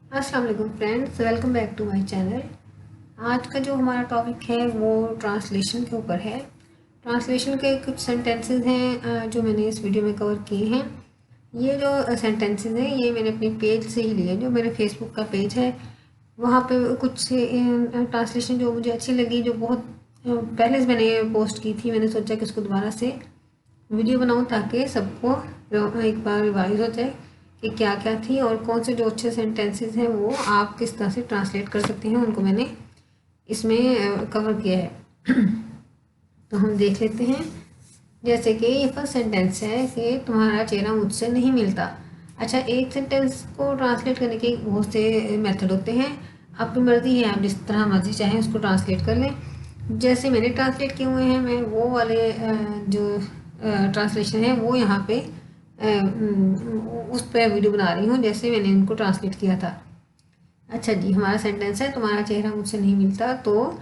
अस्सलाम वालेकुम friends, welcome back to my channel. आज का जो हमारा टॉपिक है वो ट्रांसलेशन के ऊपर है। ट्रांसलेशन के कुछ सेंटेंसेस हैं जो मैंने इस वीडियो में कवर किए हैं। ये जो सेंटेंसेस हैं ये मैंने अपने पेज से ही लिए, जो मेरे फेसबुक का पेज है वहाँ पे कुछ ट्रांसलेशन जो मुझे अच्छी लगी, जो बहुत पहले से मैंने पोस्ट की थी। मैंने सोचा कि इसको दोबारा से वीडियो बनाऊँ ताकि सबको एक बार रिवाइज हो जाए कि क्या क्या थी और कौन से जो अच्छे सेंटेंसेस हैं वो आप किस तरह से ट्रांसलेट कर सकते हैं, उनको मैंने इसमें कवर किया है। तो हम देख लेते हैं। जैसे कि ये फर्स्ट सेंटेंस है कि तुम्हारा चेहरा मुझसे नहीं मिलता। अच्छा, एक सेंटेंस को ट्रांसलेट करने के बहुत से मेथड होते हैं, आपकी मर्ज़ी है, आप जिस तरह मर्ज़ी चाहें उसको ट्रांसलेट कर लें। जैसे मैंने ट्रांसलेट किए हुए हैं, मैं वो वाले जो ट्रांसलेशन है वो यहाँ पे उस पर वीडियो बना रही हूँ जैसे मैंने इनको ट्रांसलेट किया था। अच्छा जी, हमारा सेंटेंस है तुम्हारा चेहरा मुझसे नहीं मिलता, तो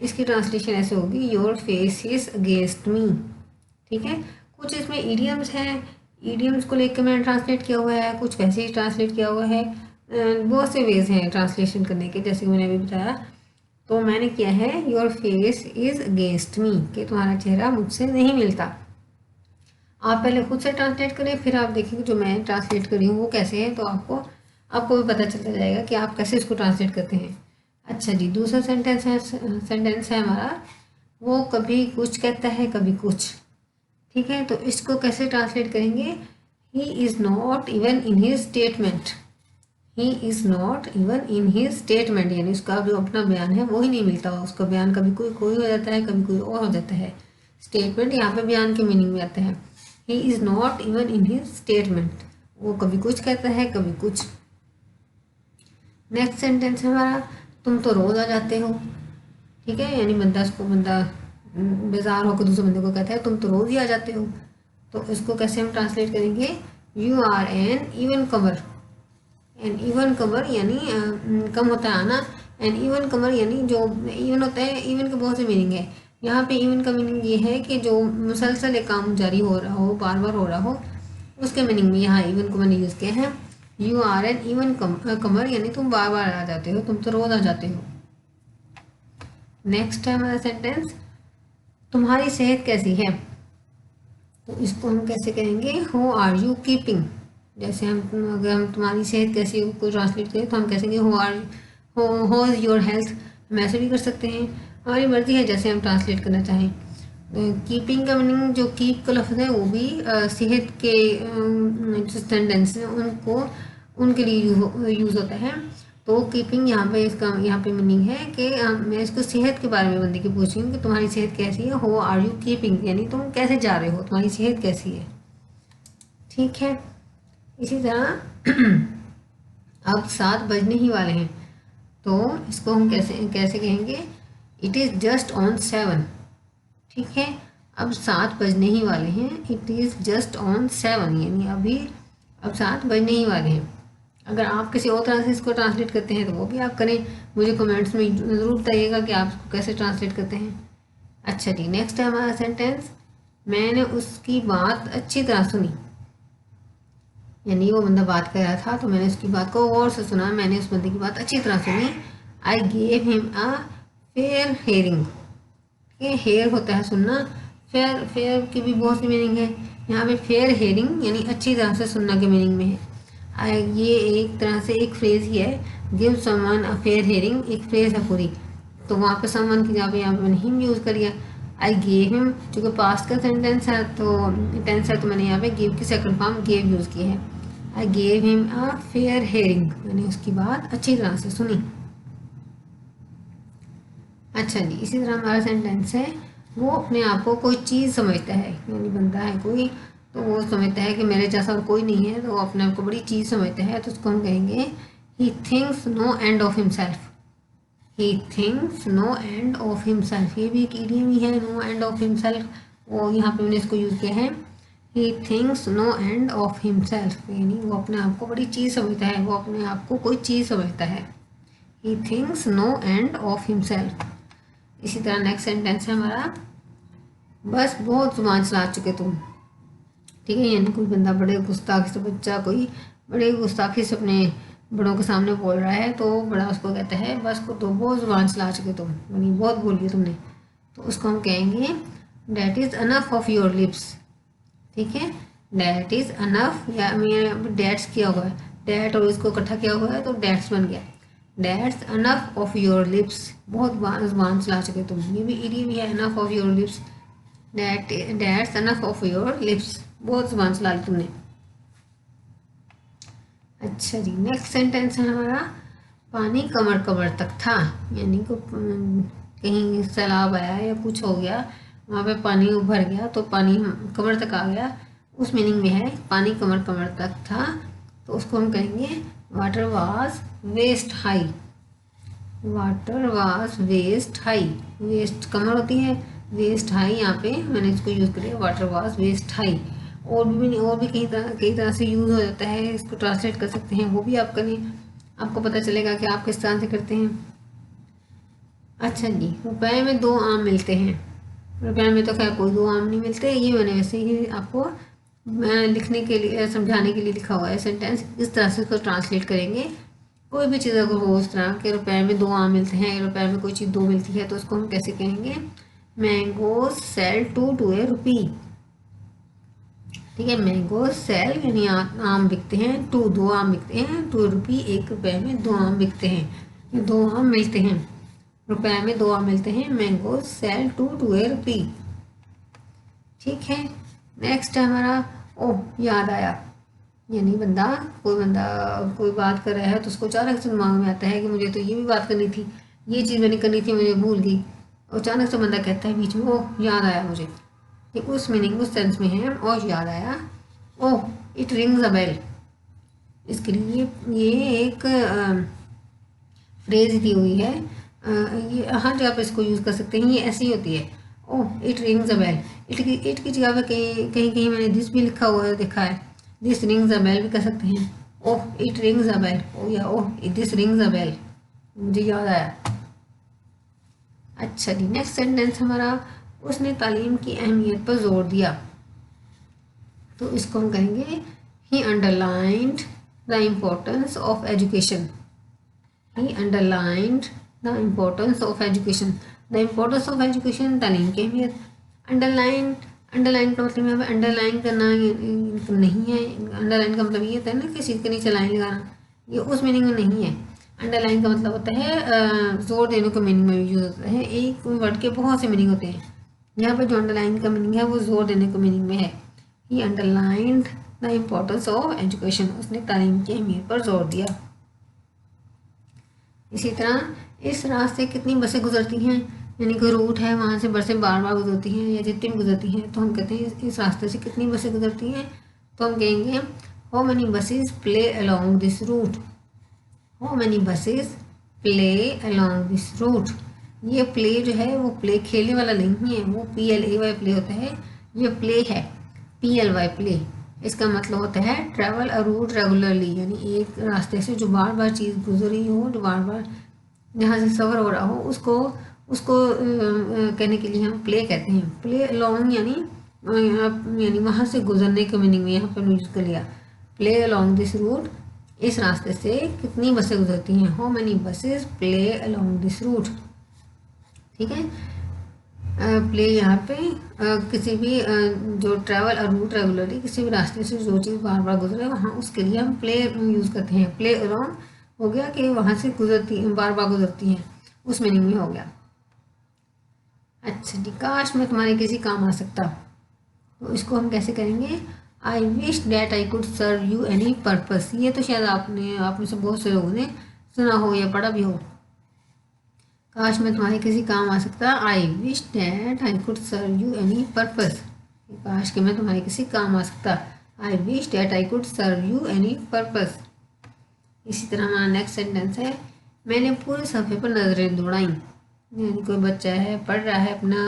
इसकी ट्रांसलेशन ऐसे होगी, your face is against me. ठीक है, कुछ इसमें ईडियम्स हैं, ईडियम्स को लेकर मैंने ट्रांसलेट किया हुआ है, कुछ वैसे ही ट्रांसलेट किया हुआ है। बहुत से वेज हैं ट्रांसलेशन करने के, जैसे कि मैंने अभी बताया। तो मैंने किया है your face is against me, कि तुम्हारा चेहरा मुझसे नहीं मिलता। आप पहले खुद से ट्रांसलेट करें, फिर आप देखेंगे जो मैं ट्रांसलेट करी हूँ वो कैसे है, तो आपको भी पता चलता जाएगा कि आप कैसे इसको ट्रांसलेट करते हैं। अच्छा जी, दूसरा सेंटेंस है हमारा, वो कभी कुछ कहता है कभी कुछ। ठीक है, तो इसको कैसे ट्रांसलेट करेंगे, he is not even in his statement. He is not even in his statement, यानी उसका जो अपना बयान है वो ही नहीं मिलता। उसका बयान कभी कोई हो जाता है, कभी कोई और हो जाता है। स्टेटमेंट यहाँ पे बयान के मीनिंग में आता है। He is not even in his statement, वो कभी कुछ कहता है कभी कुछ। नेक्स्ट सेंटेंस है हमारा, तुम तो रोज़ आ जाते हो। ठीक है, यानी बंदा बेजार होकर दूसरे बंदे को कहता है तुम तो रोज़ ही आ जाते हो। तो इसको कैसे हम ट्रांसलेट करेंगे, you are an even comer. An even comer यानी कम होता है आना। एन इवन कमर यानी जो इवन होता है, इवन के बहुत से मीनिंग है। यहाँ पे इवन का मीनिंग ये है कि जो मुसलसल एक काम जारी हो रहा हो, बार बार हो रहा हो, उसके मीनिंग में यहाँ इवन को मैंने यूज़ किया है। You are an even comer यानी तुम बार बार आ जाते हो, तुम तो रोज़ आ जाते हो। नेक्स्ट है हमारा सेंटेंस, तुम्हारी सेहत कैसी है। तो इसको हम कैसे करेंगे, हो आर यू कीपिंग। जैसे अगर हम तुम्हारी सेहत कैसी है को ट्रांसलेट करें तो हम कहेंगे हो इज़ योर हेल्थ। हम ऐसे भी कर सकते हैं, हमारी मर्जी है जैसे हम ट्रांसलेट करना चाहें। कीपिंग का मीनिंग, जो कीप का लफ्ज़ है वो भी सेहत के जो सेंटेंस हैं उनको उनके लिए यूज़ होता है। तो कीपिंग यहाँ पे इसका यहाँ पे मीनिंग है कि मैं इसको सेहत के बारे में बंदे की पूछ रही हूँ कि तुम्हारी सेहत कैसी है। हो आर यू कीपिंग यानी तुम कैसे जा रहे हो, तुम्हारी सेहत कैसी है। ठीक है, इसी तरह अब 7 बजने ही वाले हैं, तो इसको हम कैसे कैसे कहेंगे, इट इज़ जस्ट ऑन 7। ठीक है, अब 7 बजने ही वाले हैं, इट इज़ जस्ट ऑन 7 यानी अभी अब 7 बजने ही वाले हैं। अगर आप किसी और तरह से इसको ट्रांसलेट करते हैं तो वो भी आप करें, मुझे कमेंट्स में ज़रूर बताइएगा कि आप इसको कैसे ट्रांसलेट करते हैं। अच्छा जी, नेक्स्ट है हमारा सेंटेंस, मैंने उसकी बात अच्छी तरह सुनी। यानी वो बंदा बात कर रहा था तो मैंने उसकी बात को गौर से सुना, मैंने उस बंदे की बात अच्छी तरह सुनी। I gave him a fair hearing. ये हेयर होता है सुनना, फेयर फेयर की भी बहुत सी मीनिंग है। यहाँ पे फेयर हेयरिंग यानी अच्छी तरह से सुनना के मीनिंग में है। ये एक तरह से एक फ्रेज ही है, give someone a fair hearing एक फ्रेज है पूरी। तो वहाँ पे समवन की जगह पे यहाँ पे मैंने हिम यूज़ करिए। आई गेव हिम, चूँकि पास्ट का सेंटेंस है तो टेंस है, तो मैंने यहाँ पे गिव की सेकंड फॉर्म गेव यूज़ की है। I gave him a fair hearing, मैंने उसकी बात अच्छी तरह से सुनी। अच्छा जी, इसी तरह हमारा सेंटेंस है, वो अपने आप को कोई चीज़ समझता है। यानी बंदा है कोई, तो वो समझता है कि मेरे जैसा और कोई नहीं है, तो वो अपने आप को बड़ी चीज़ समझता है, तो उसको हम कहेंगे he thinks no end of himself. He thinks no end of himself, ये भी एक इडियम ही है, नो एंड ऑफ हिमसेल्फ। वो यहाँ पे मैंने इसको यूज़ किया है, he thinks no end of himself यानी वो अपने आप को बड़ी चीज़ समझता है, वो अपने आप को कोई चीज़ समझता है। He thinks no end of himself. इसी तरह नेक्स्ट सेंटेंस है हमारा, बस बहुत जुबान चला चुके तुम। ठीक है, यानी कोई बंदा बड़े गुस्ताखी से, बच्चा कोई बड़े गुस्ताखी से अपने बड़ों के सामने बोल रहा है तो बड़ा उसको कहता है बस को तो बहुत ज़ुबान चला चुके तुम, यानी बहुत बोल लिया तुमने। तो उसको हम कहेंगे that is enough of your lips. ठीक है, डैट इज़ अनफ, या मैं डैट्स किया हुआ है, डैट और इसको इकट्ठा किया हुआ है तो डैट्स बन गया। That's enough of your lips, बहुत ज़ुबान चला चुके तुम, ये भी इडियम है, enough of your lips. That's enough of your lips, बहुत ज़ुबान चला ली तुमने। अच्छा जी, नेक्स्ट सेंटेंस है हमारा पानी कमर कमर तक था, यानी को कहीं सैलाब आया या कुछ हो गया, वहाँ पे पानी भर गया तो पानी कमर तक आ गया, उस मीनिंग में है पानी कमर कमर तक था। तो उसको हम कहेंगे water was waist high. Water was waist high, waist कमर होती है, वेस्ट हाई यहाँ पे मैंने इसको यूज़ किया, वाटर वाज वेस्ट हाई। और भी कई तरह से यूज़ हो जाता है, इसको ट्रांसलेट कर सकते हैं, वो भी आप करें, आपको पता चलेगा कि आप किस तरह से करते हैं। अच्छा जी, रुपए में 2 आम मिलते हैं। रुपए में तो खैर कोई 2 आम नहीं मिलते, ये मैंने वैसे ही आपको लिखने के लिए, समझाने के लिए लिखा हुआ है सेंटेंस, इस तरह से इसको ट्रांसलेट करेंगे। कोई भी चीज़ अगर हो उस तरह के रुपए में 2 आम मिलते हैं, रुपए में कोई चीज़ 2 मिलती है, तो उसको हम कैसे कहेंगे, मैंगो सेल टू ए रुपी। ठीक है, मैंगो सेल यानी आम बिकते हैं, 2 आम बिकते हैं, 2 रुपी, 1 रुपये में 2 आम बिकते हैं, 2 आम मिलते हैं, रुपए में 2 आम मिलते हैं, मैंगो सेल टू ए रुपी। ठीक है, नेक्स्ट है हमारा ओह याद आया, यानी कोई बात कर रहा है तो उसको अचानक से दिमाग में आता है कि मुझे तो ये भी बात करनी थी, ये चीज़ मैंने करनी थी, मुझे भूल गई। अचानक से बंदा कहता है बीच में ओह याद आया मुझे, ये उस मीनिंग उस सेंस में है, और याद आया, oh it rings a bell. इसके लिए ये एक फ्रेज दी हुई है, ये हर जगह पे इसको यूज़ कर सकते हैं, ये ऐसी होती है, oh it rings a bell. It की जगह पे कहीं मैंने दिस भी लिखा हुआ है, देखा है, दिस रिंग्स अ बेल भी कर सकते हैं, oh it rings a bell, oh या oh this rings a bell, मुझे याद आया। अच्छा जी, नेक्स्ट सेंटेंस हमारा उसने तालीम की अहमियत पर जोर दिया। तो इसको हम कहेंगे he underlined the importance of education. He underlined the importance of education. The importance of education, तालीम की अहमियत। अंडरलाइन का मतलब यहाँ पे अंडरलाइन करना नहीं है, अंडरलाइन का मतलब ये होता है ना कि चीज़ के नीचे लाइन लगाना, ये उस मीनिंग में नहीं है। अंडरलाइन का मतलब होता है जोर देने के मीनिंग में यूज होता है, एक वर्ड के बहुत से मीनिंग होते हैं, यहाँ पे जो अंडरलाइन का मीनिंग है वो जोर देने के मीनिंग में है। He underlined the importance of education, उसने तालीम की अहमियत पर जोर दिया। इसी तरह इस रास्ते कितनी बसें गुजरती हैं, यानी कोई रूट है वहाँ से बसें बार बार गुजरती हैं या जितनी भी गुजरती हैं, तो हम कहते हैं इस रास्ते से कितनी बसें गुजरती हैं, तो हम कहेंगे how many buses play along this route. How many buses play along this route. ये प्ले जो है वो प्ले खेलने वाला नहीं है, वो PLAY प्ले होता है, ये प्ले है PLY प्ले। इसका मतलब होता है ट्रैवल अ रूट रेगुलरली, यानी एक रास्ते से जो बार बार चीज़ गुजर रही हो, जो बार बार जहाँ से सफ़र हो रहा हो, उसको कहने के लिए हम प्ले कहते हैं। प्ले अलोंग यानी वहाँ से गुजरने के मीनिंग में यहाँ पर यूज कर लिया। प्ले अलोंग दिस रूट, इस रास्ते से कितनी बसें गुजरती हैं, how many buses play along this route. ठीक है, प्ले यहाँ पे किसी भी जो ट्रैवल और रूट रेगुलरली, किसी भी रास्ते से जो चीज़ बार बार गुजरे वहाँ उसके लिए हम प्ले यूज़ करते हैं। प्ले अलोंग हो गया कि वहाँ से बार बार गुजरती हैं, उस मीनिंग में हो गया। अच्छा जी, काश मैं तुम्हारे किसी काम आ सकता, तो इसको हम कैसे करेंगे, I wish that I could serve you any purpose. ये तो शायद आप में से बहुत से लोगों ने सुना हो या पढ़ा भी हो। काश मैं तुम्हारे किसी काम आ सकता, I wish that I could serve you any purpose. काश कि मैं तुम्हारे किसी काम आ सकता, I wish that I could serve you any purpose. इसी तरह हमारा नेक्स्ट सेंटेंस है मैंने पूरे सफ़े पर नज़रें दौड़ाई, यानी कोई बच्चा है पढ़ रहा है अपना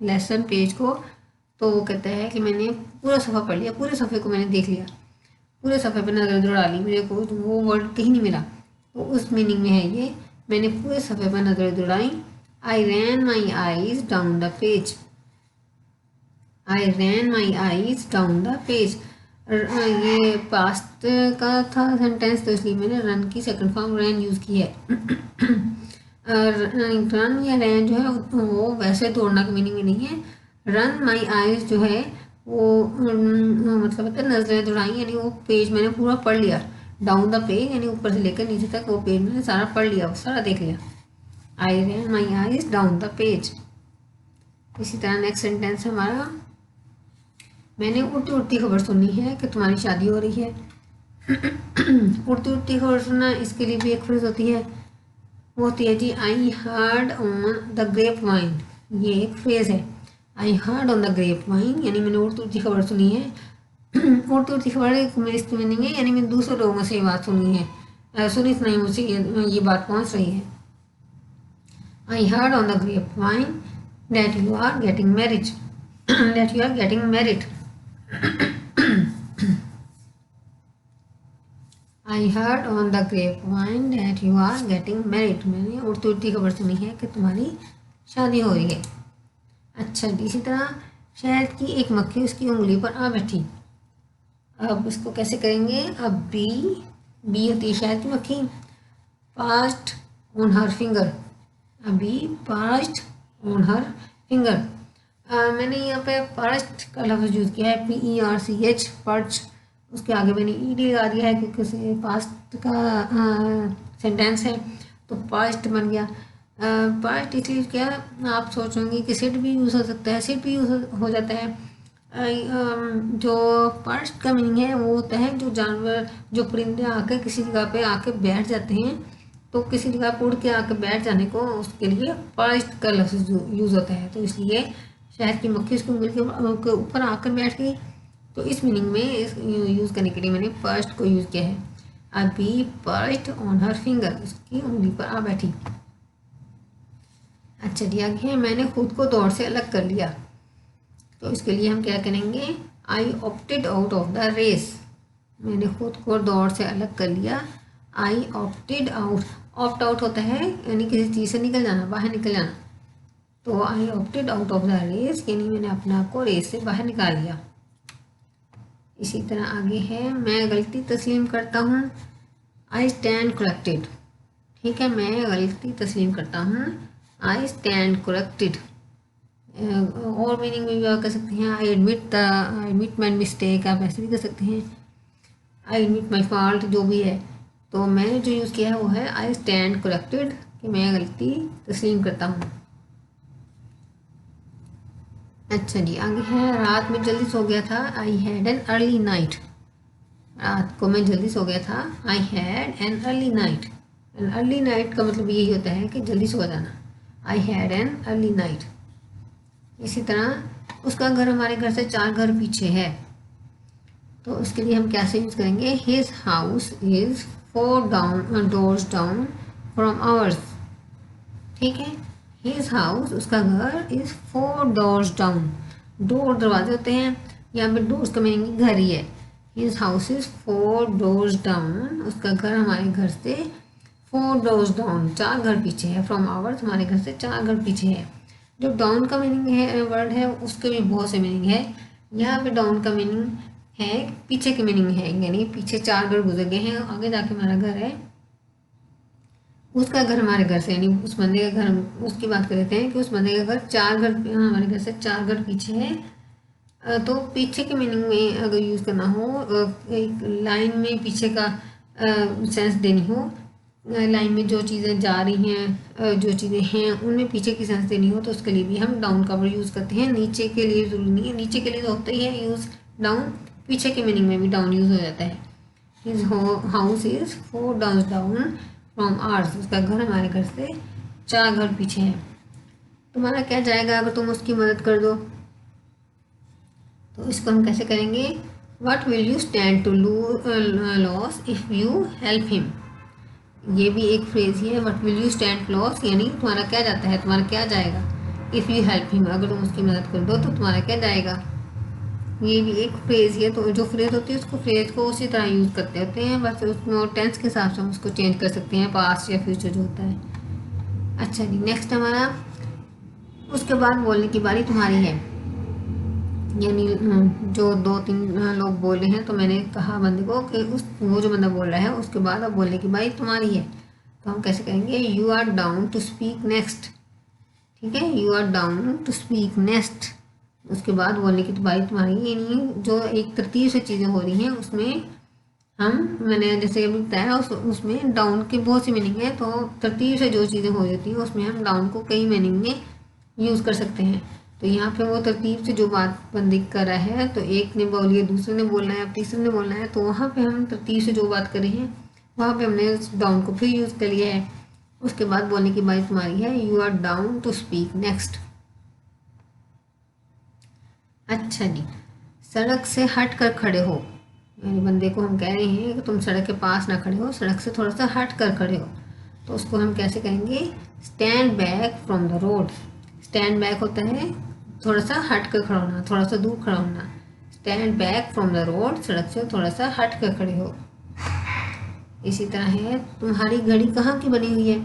लेसन पेज को, तो वो कहता है कि मैंने पूरा सफ़ा पढ़ लिया, पूरे सफ़े को मैंने देख लिया, पूरे सफ़े पर नज़र दौड़ा ली, मुझे कोई वो वर्ड कहीं नहीं मिला, तो उस मीनिंग में है ये मैंने पूरे सफ़े पर नज़र दौड़ाई। I ran my eyes down the page. I ran my eyes down the page. ये पास्ट का था सेंटेंस, तो इसलिए मैंने रन की सेकंड फॉर्म रैन यूज़ की है। रन या रैन जो है वो वैसे दौड़ना का मीनिंग में नहीं है। रन माई आइज जो है वो मतलब होता है नजरें दौड़ाई, यानी वो पेज मैंने पूरा पढ़ लिया। डाउन द पेज यानी ऊपर से लेकर नीचे तक वो पेज मैंने सारा पढ़ लिया, वो सारा देख लिया। I ran my eyes down the page. इसी तरह नेक्स्ट सेंटेंस हमारा, मैंने उड़ती उड़ती खबर सुनी है कि तुम्हारी शादी हो रही है। उड़ती उड़ती खबर सुनना, इसके लिए भी एक फ्रेज होती है, वो होती है जी I heard on the grapevine. ये एक फ्रेज है, I heard on the grapevine, यानी मैंने उड़ती उड़ती खबर सुनी है। उड़ती उड़ती खबर इसकी मीनिंग है यानी मैंने दूसरे लोगों से ये बात सुनी है, सुनी नहीं, मुझे ये बात पहुंच रही है। I heard on the grapevine that you are getting marriage, that you are getting married. I heard on the grapevine that you are getting married, मैंने उड़ती उड़ती खबर सुनी है कि तुम्हारी शादी हो रही है। अच्छा जी, इसी तरह शहद की एक मक्खी उसकी उंगली पर आ बैठी। अब इसको कैसे करेंगे, अब बी होती है शहद की मक्खी, पास्ट ऑन हर फिंगर, अभी पास्ट ऑन हर फिंगर। मैंने यहाँ पे पर्च का लफ्ज़ यूज़ किया है, PERCH, पर्च। उसके आगे मैंने ED लगा दिया है क्योंकि पास्ट का सेंटेंस है, तो पास्ट बन गया। पास्ट इसलिए क्या, आप सोचोगे कि सिट भी यूज़ हो सकता है, सिट भी यूज़ हो जाता है। जो पास्ट का मीनिंग है वो होता है जो जानवर, जो परिंदे आकर किसी जगह पे आके बैठ जाते हैं, तो किसी जगह पर उड़ के आकर बैठ जाने को, उसके लिए पास्ट का लफ्ज़ यूज़ होता है। तो इसलिए शहद की मक्खी उसको उंगली के ऊपर आकर बैठ गई, तो इस मीनिंग में इस यूज़ करने के लिए मैंने पर्स्ट को यूज़ किया है। अभी पर्स्ट ऑन हर फिंगर, उसकी उंगली पर आ बैठी। अच्छा जी, आगे है मैंने खुद को दौड़ से अलग कर लिया, तो इसके लिए हम क्या करेंगे, I opted out of the race. मैंने खुद को दौड़ से अलग कर लिया, I opted out. Opt out होता है यानी किसी चीज़ से निकल जाना, बाहर निकल जाना, तो I opted out of the race यानी मैंने अपने आप को रेस से बाहर निकाल लिया। इसी तरह आगे है मैं गलती तस्लीम करता हूँ, आई स्टैंड करेक्टेड। ठीक है, मैं गलती तस्लीम करता हूँ, आई स्टैंड करेक्टेड। और मीनिंग में भी आप कर सकते हैं, आई एडमिट माई मिस्टेक, आप ऐसे भी कर सकते हैं, आई एडमिट माई फॉल्ट, जो भी है। तो मैंने जो यूज़ किया है वो है आई स्टैंड करेक्टेड, कि मैं गलती तस्लीम करता हूँ। अच्छा जी, आगे है रात में जल्दी सो गया था, I had an early night. रात को मैं जल्दी सो गया था, I had an early night. An early night का मतलब यही होता है कि जल्दी सो जाना, I had an early night. इसी तरह उसका घर हमारे घर से 4 घर पीछे है, तो उसके लिए हम कैसे यूज़ करेंगे, his house is 4 doors down from hours. ठीक है, हिज हाउस उसका घर इज़ 4 doors डाउन। डोर दरवाजे होते हैं, यहाँ पे डोर्स का मीनिंग घर ही है। His house is 4 doors down, उसका घर हमारे घर से 4 doors डाउन, 4 घर पीछे है। फ्रॉम आवर्स हमारे घर से 4 घर पीछे है। जो डाउन का मीनिंग है वर्ड है, उसके भी बहुत से मीनिंग है। यहाँ पे डाउन का मीनिंग है पीछे की मीनिंग है, यानी पीछे 4 घर गुजर गए हैं, आगे जाके हमारा घर है, उसका घर हमारे घर से, यानी उस बंदे का घर, उसकी बात कर लेते हैं कि उस बंदे का घर 4 घर हमारे घर से 4 घर पीछे है। तो पीछे के मीनिंग में अगर यूज़ करना हो, एक लाइन में पीछे का सेंस देनी हो, लाइन में जो चीज़ें जा रही हैं, जो चीज़ें हैं उनमें पीछे की सेंस देनी हो, तो उसके लिए भी हम डाउन का वर्ड यूज़ करते हैं। नीचे के लिए जरूरी नहीं है, नीचे के लिए तो होता ही है यूज़ डाउन, पीछे के मीनिंग में भी डाउन यूज़ हो जाता है। His house is 4 doors down from hours, उसका घर हमारे घर से 4 घर पीछे है। तुम्हारा क्या जाएगा अगर तुम उसकी मदद कर दो, तो इसको हम कैसे करेंगे, what will you stand to loss if you help him. ये भी एक फ्रेज ही है, what will you stand loss, यानी तुम्हारा क्या जाता है, तुम्हारा क्या जाएगा, इफ़ यू हेल्प हिम, अगर तुम उसकी मदद कर दो तो तुम्हारा क्या जाएगा। ये भी एक फ्रेज है, तो जो फ्रेज होती है उसको फ्रेज को उसी तरह यूज़ करते होते हैं, बस उसमें टेंस के हिसाब से हम उसको चेंज कर सकते हैं, पास्ट या फ्यूचर जो होता है। अच्छा जी, नेक्स्ट हमारा उसके बाद बोलने की बारी तुम्हारी है। यानी जो 2-3 लोग बोले हैं, तो मैंने कहा बंदे को कि वो जो बंदा बोल रहा है उसके बाद अब बोलने की बारी तुम्हारी है। तो हम कैसे कहेंगे, you are down to speak next. ठीक है, you are down to speak next, उसके बाद बोलने की तो बारी तुम्हारी। यानी जो एक तरतीब से चीज़ें हो रही हैं उसमें मैंने जैसे अभी बताया उसमें डाउन के बहुत सी मीनिंग है। तो तरतीब से जो चीज़ें हो जाती हैं उसमें हम डाउन को कई मीनिंग में यूज़ कर सकते हैं। तो यहाँ पे वो तरतीब से जो बात बंदी कर रहा है, तो एक ने बोली है, दूसरे ने बोलना है, अब तीसरे ने बोलना है, तो वहाँ पे हम तरतीब से जो बात कर रहे हैं वहाँ पे हमने डाउन को फिर यूज़ कर लिया है। उसके बाद बोलने की बारी तुम्हारी है, you are down to speak next. अच्छा जी, सड़क से हट कर खड़े हो, यानी बंदे को हम कह रहे हैं कि तुम सड़क के पास ना खड़े हो, सड़क से थोड़ा सा हट कर खड़े हो। तो उसको हम कैसे कहेंगे, stand back from the road. Stand back होता है थोड़ा सा हट कर खड़ा होना, थोड़ा सा दूर खड़ा होना। Stand back from the road, सड़क से थोड़ा सा हट कर खड़े हो। इसी तरह है, तुम्हारी घड़ी कहाँ की बनी हुई है,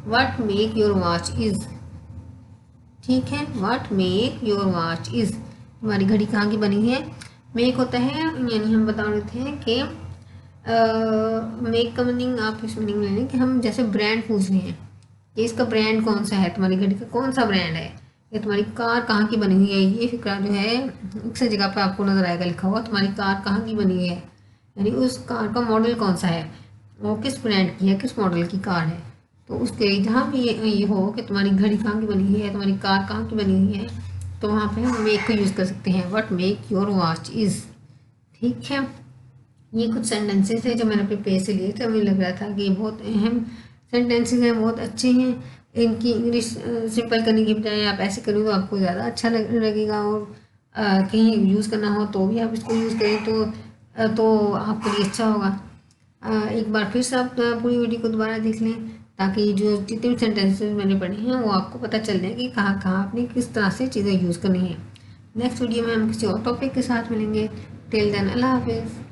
what make your watch is. ठीक है, what make your watch is, तुम्हारी घड़ी कहाँ की बनी हुई है। मेक होता है, यानी हम बता रहे थे कि मेक का मीनिंग आप इस मीनिंग ले लें कि हम जैसे ब्रांड पूछ रहे हैं कि इसका ब्रांड कौन सा है, तुम्हारी घड़ी का कौन सा ब्रांड है, या तुम्हारी कार कहाँ की बनी हुई है। ये फिक्रा जो है एक से जगह पे आपको नजर आएगा लिखा हुआ, तुम्हारी कार कहाँ की बनी हुई है, यानी उस कार का मॉडल कौन सा है, वो किस ब्रांड की है, किस मॉडल की कार है। तो उसके जहाँ भी ये हो कि तुम्हारी घड़ी कहाँ की बनी हुई है, तुम्हारी कार कहाँ की बनी हुई है, तो वहाँ पे हम मेक को यूज़ कर सकते हैं, what make your watch is. ठीक है, ये कुछ सेंटेंसेस है जो मैंने अपने पेज से लिए थे। मुझे लग रहा था कि ये बहुत अहम सेंटेंसेस हैं, बहुत अच्छे हैं। इनकी इंग्लिश सिंपल करने की बजाय आप ऐसे करें तो आपको ज़्यादा अच्छा लगेगा, और कहीं यूज़ करना हो तो भी आप इसको यूज़ करें तो आपके लिए अच्छा होगा। एक बार फिर से आप पूरी वीडियो को दोबारा देख लें, ताकि जो जितने भी सेंटेंसेस मैंने पढ़े हैं वो आपको पता चल जाए कि कहाँ कहाँ आपने किस तरह से चीज़ें यूज़ करनी है। नेक्स्ट वीडियो में हम किसी और टॉपिक के साथ मिलेंगे। टिल देन, अल्लाह हाफिज़।